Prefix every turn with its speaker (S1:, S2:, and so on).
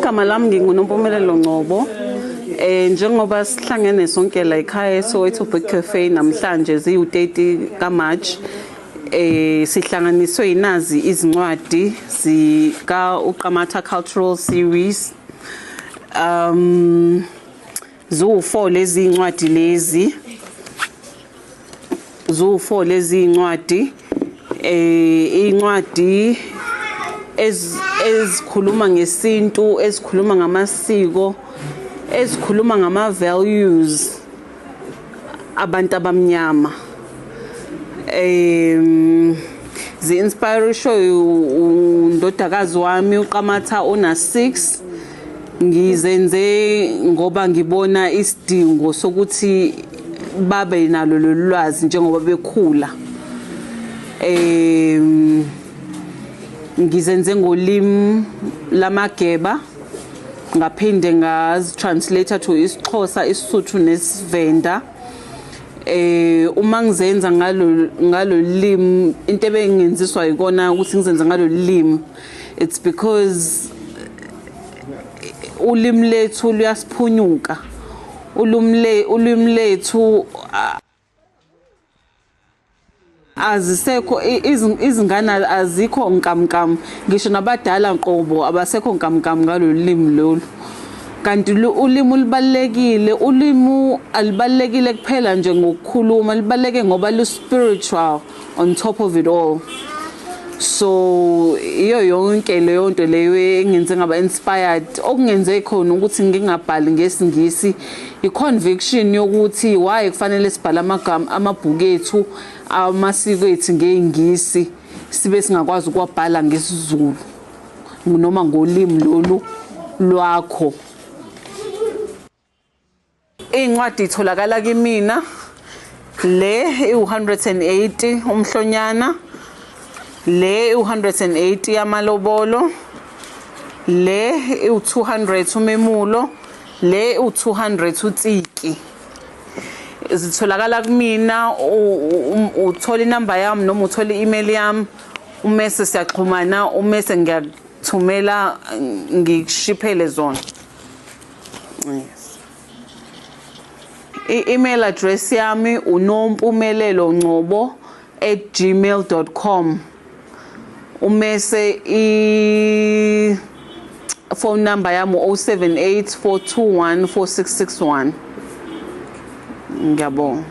S1: Igama lami nginguNompumelelo Ngcobo. Njengoba sihlangene sonke la ekhaya eSoweto Book Cafe namhlanje ziyu-30 kaMarch. Sihlanganiswe inazi izincwadi zika uQamatha Cultural Series. Ziwu-4 lezi incwadi lezi. Ziwu-4 lezi incwadi. Incwadi ezikhuluma ngesintu, ezikhuluma ngamasiko, ezikhuluma ngama-values abantu abamnyama. Zi-inspire undodakazi wami uQamatha ona-6. Ngizenze ngoba ngibona isidingo sokuthi babe nalo lolu lwazi njengoba bekhula. Ngizenze ngolimi lamageba, ngaphinde ngazitranslate to isiXhosa, isiSuthu nesiVenda. Uma ngizenza ngalo limi, into ebengenziswa yikona ukuthi ngizenze ngalo limi, it's because ulimi lethu luyasiphunyuka. Ulimi lethu azisekho izingane azikho nkamkam, ngisho nabadala qobo abasekho nkamkam ngalo limi lolu. Kanti ulimi libalekile, ulimi alibalekile kuphela nje ngokukhuluma, libaleke ngoba lu-spiritual on top of it all. So iyo yonke leyo nto leyo engenze ngaba inspired, okungenze khona ukuthi ngingabhali ngesingisi i-conviction yokuthi why kufanele sibhale amabhuku ethu amasiko ethu ngeingisi sibe singakwazi ukuwabhala ngesizulu noma ngolimi lolu lwakho. Incwadi itholakala kimina, le i-180 umhlonyana, le i-180 yamalobolo, le i-200 umemulo, le u-200 uTsiki. Zitholakala kumina, uthola inamba yami noma uthola i-email yami, umese siyaxhumana, umese ngiyakuthumela ngikushiphele zona. Yes. I-email address yami unompumelelongcobo@gmail.com. Umese phone number yami 078 421 4661. Ngiyabonga.